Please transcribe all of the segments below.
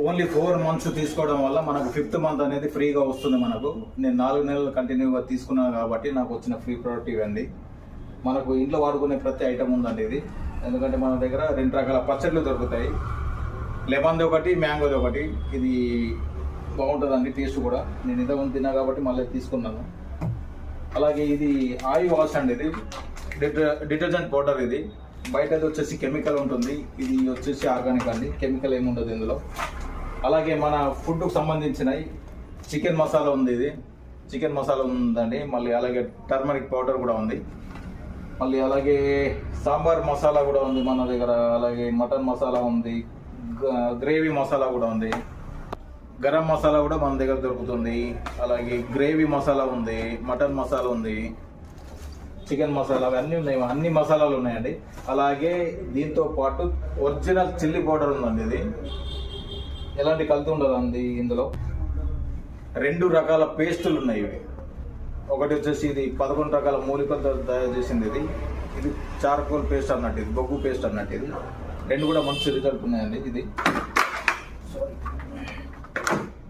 Only 4 months తీసుకోవడం వల్ల మనకు 5th month అనేది ఫ్రీగా వస్తుంది. మనకు నేను 4 నెలలు కంటిన్యూగా తీసుకున్నాను కాబట్టి నాకు వచ్చిన ఫ్రీ ప్రోడక్ట్ ఇవ్వండి. మనకు ఇంట్లో వాడుకునే ప్రతి ఐటమ్ ఉందండి ఇది. ఎందుకంటే మన దగ్గర 2 రకాల పచ్చళ్ళు దొరుకుతాయి, లెమన్ది ఒకటి, మ్యాంగోది ఒకటి. ఇది బాగుంటుందండి టేస్ట్ కూడా. నేను ఇంతకుముందు తిన్నా కాబట్టి మళ్ళీ తీసుకున్నాను. అలాగే ఇది ఆయిల్ వాష్ అండి. ఇది డిటర్జెంట్ పౌడర్. ఇది బయట వచ్చేసి కెమికల్ ఉంటుంది, ఇది వచ్చేసి ఆర్గానిక్ అండి, కెమికల్ ఏమి ఉండదు ఇందులో. అలాగే మన ఫుడ్కు సంబంధించిన చికెన్ మసాలా ఉంది. ఇది చికెన్ మసాలా ఉందండి. మళ్ళీ అలాగే టర్మరిక్ పౌడర్ కూడా ఉంది. మళ్ళీ అలాగే సాంబార్ మసాలా కూడా ఉంది మన దగ్గర. అలాగే మటన్ మసాలా ఉంది, గ్రేవీ మసాలా కూడా ఉంది, గరం మసాలా కూడా మన దగ్గర దొరుకుతుంది. అలాగే గ్రేవీ మసాలా ఉంది, మటన్ మసాలా ఉంది, చికెన్ మసాలా, అన్నీ ఉన్నాయి. అన్ని మసాలాలు ఉన్నాయండి. అలాగే దీంతో పాటు ఒరిజినల్ చిల్లీ పౌడర్ ఉందండి. ఇది ఎలాంటి కల్తీ ఉండదండి ఇందులో. 2 రకాల పేస్టులు ఉన్నాయి. ఇవి ఒకటి వచ్చేసి ఇది 11 రకాల మూలికలతో తయారు చేసింది. ఇది చార్కోల్ పేస్ట్ అన్నట్టు, ఇది బొగ్గు పేస్ట్ అన్నట్టు. ఇది 2 కూడా మంచి రిజల్ట్ ఉన్నాయండి.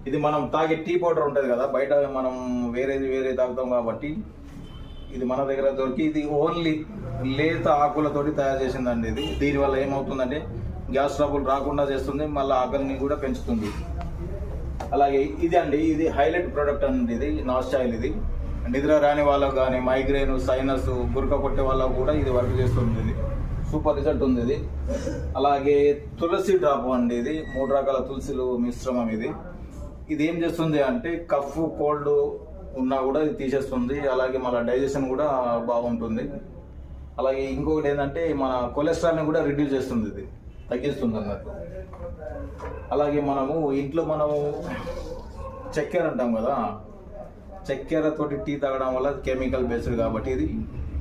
ఇది మనం తాగే టీ పౌడర్ ఉంటుంది కదా, బయట మనం వేరే తాగుతాం కాబట్టి ఇది మన దగ్గర దొరికి. ఇది ఓన్లీ లేత ఆకులతోటి తయారు చేసిందండి. ఇది దీనివల్ల ఏమవుతుందంటే గ్యాస్ ట్రబుల్ రాకుండా చేస్తుంది, మళ్ళీ ఆకలిని కూడా పెంచుతుంది. అలాగే ఇది అండి, ఇది హైలైట్ ప్రోడక్ట్ అండి. ఇది నాస్ట్ ఆయిల్. ఇది నిద్ర రాని వాళ్ళకు కానీ, మైగ్రేన్, సైనస్, గురక కొట్టే వాళ్ళకు కూడా ఇది వర్క్ చేస్తుంది. ఇది సూపర్ రిజల్ట్ ఉంది. ఇది అలాగే తులసి డ్రాప్ అండి. ఇది 3 రకాల తులసిలు మిశ్రమం. ఇది ఏం చేస్తుంది అంటే కఫ్, కోల్డ్ ఉన్నా కూడా ఇది తీసేస్తుంది. అలాగే మన డైజెషన్ కూడా బాగుంటుంది. అలాగే ఇంకొకటి ఏంటంటే మన కొలెస్ట్రాల్ని కూడా రిడ్యూస్ చేస్తుంది, ఇది తగ్గిస్తుంది అన్నట్టు. అలాగే మనము ఇంట్లో చక్కెర అంటాం కదా, చక్కెరతోటి టీ తాగడం వల్ల కెమికల్ బేస్డ్ కాబట్టి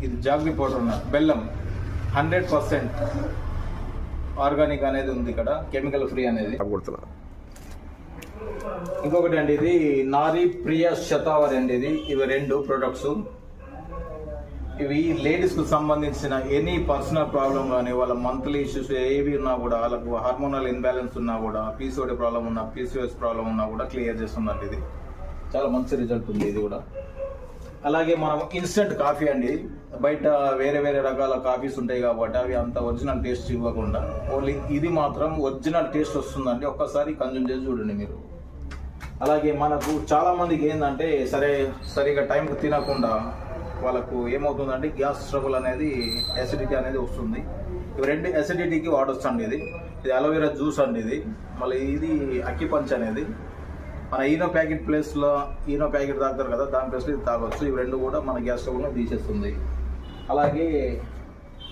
ఇది జాగ్రీ పౌడర్ ఉన్నది. బెల్లం 100% ఆర్గానిక్ అనేది ఉంది ఇక్కడ, కెమికల్ ఫ్రీ అనేది. ఇంకొకటి అండి, ఇది నారీ ప్రియ శతావరి అండి. ఇవి 2 ప్రొడక్ట్స్. ఇవి లేడీస్కు సంబంధించిన ఎనీ పర్సనల్ ప్రాబ్లం కానీ, వాళ్ళ మంత్లీ ఇష్యూస్ ఏవి ఉన్నా కూడా, వాళ్ళకు హార్మోనల్ ఇన్బ్యాలెన్స్ ఉన్నా కూడా, పీసీఓడి ప్రాబ్లం ఉన్నా, పీసీఓఎస్ ప్రాబ్లం ఉన్నా కూడా క్లియర్ చేస్తుందండి. ఇది చాలా మంచి రిజల్ట్ ఉంది ఇది కూడా. అలాగే మనం ఇన్స్టెంట్ కాఫీ అండి. బయట వేరే రకాల కాఫీస్ ఉంటాయి కాబట్టి అవి అంత ఒరిజినల్ టేస్ట్ ఇవ్వకుండా ఓన్లీ ఇది మాత్రం ఒరిజినల్ టేస్ట్ వస్తుందండి. ఒక్కసారి కన్జ్యూమ్ చేసి చూడండి మీరు. అలాగే మనకు చాలా మందికి ఏంటంటే సరిగా టైంకి తినకుండా వాళ్ళకు ఏమవుతుందంటే గ్యాస్ ట్రబుల్ అనేది, అసిడిటీ అనేది వస్తుంది. ఇవి 2 అసిడిటీకి వాడొచ్చు అండి. ఇది అలోవెరా జ్యూస్ అండి. ఇది మళ్ళీ ఇది అక్కిపంచ్ అనేది మన ఈనో ప్యాకెట్ ప్లేస్లో ఈనో ప్యాకెట్ తాగుతారు కదా, దాని ప్లేస్లో ఇది తాగొచ్చు. ఇవి 2 కూడా మన గ్యాస్ ట్రబుల్ని తీసేస్తుంది. అలాగే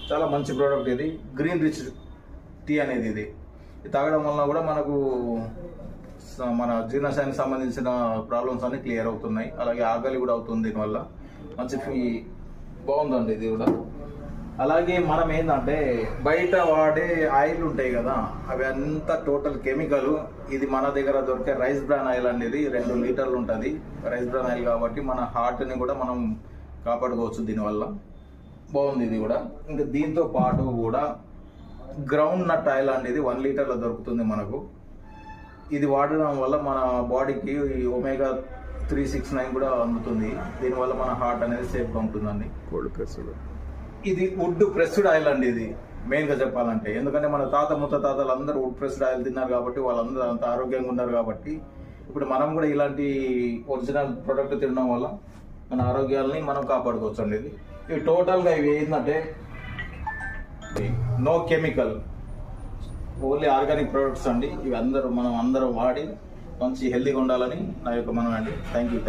చాలా మంచి ప్రోడక్ట్ ఇది గ్రీన్ రిచ్ టీ అనేది. ఇది తాగడం వలన కూడా మనకు మన జీర్ణశయానికి సంబంధించిన ప్రాబ్లమ్స్ అన్ని క్లియర్ అవుతున్నాయి. అలాగే ఆకలి కూడా అవుతుంది దీనివల్ల. మంచి బాగుందండి ఇది కూడా. అలాగే మనం ఏంటంటే బయట వాడే ఆయిల్ ఉంటాయి కదా, అవి అంతా టోటల్ కెమికల్. ఇది మన దగ్గర దొరికే రైస్ బ్రాన్ ఆయిల్ అనేది 2 లీటర్లు ఉంటుంది. రైస్ బ్రాన్ ఆయిల్ కాబట్టి మన హార్ట్ని కూడా మనం కాపాడుకోవచ్చు దీనివల్ల. బాగుంది ఇది కూడా. ఇంకా దీంతో పాటు కూడా గ్రౌండ్ నట్ ఆయిల్ అనేది 1 లీటర్లో దొరుకుతుంది మనకు. ఇది వాడడం వల్ల మన బాడీకి ఒమేగా 369 కూడా అందుతుంది. దీనివల్ల మన హార్ట్ అనేది సేఫ్గా ఉంటుందండి. ఇది వుడ్ ప్రెస్డ్ ఆయిల్ అండి. ఇది మెయిన్గా చెప్పాలంటే, ఎందుకంటే మన ముత్తాతలు అందరూ వుడ్ ప్రెస్డ్ ఆయిల్ తిన్నారు కాబట్టి వాళ్ళందరూ అంత ఆరోగ్యంగా ఉన్నారు కాబట్టి ఇప్పుడు మనం కూడా ఇలాంటి ఒరిజినల్ ప్రోడక్ట్ తినడం వల్ల మన ఆరోగ్యాలని మనం కాపాడుకోవచ్చు అండి. ఇవి టోటల్గా ఇవి ఏంటంటే no chemical, only organic products అండి. ఇవి మనం అందరం వాడి మంచి హెల్తీగా ఉండాలని నా యొక్క మనం అండి. Thank you.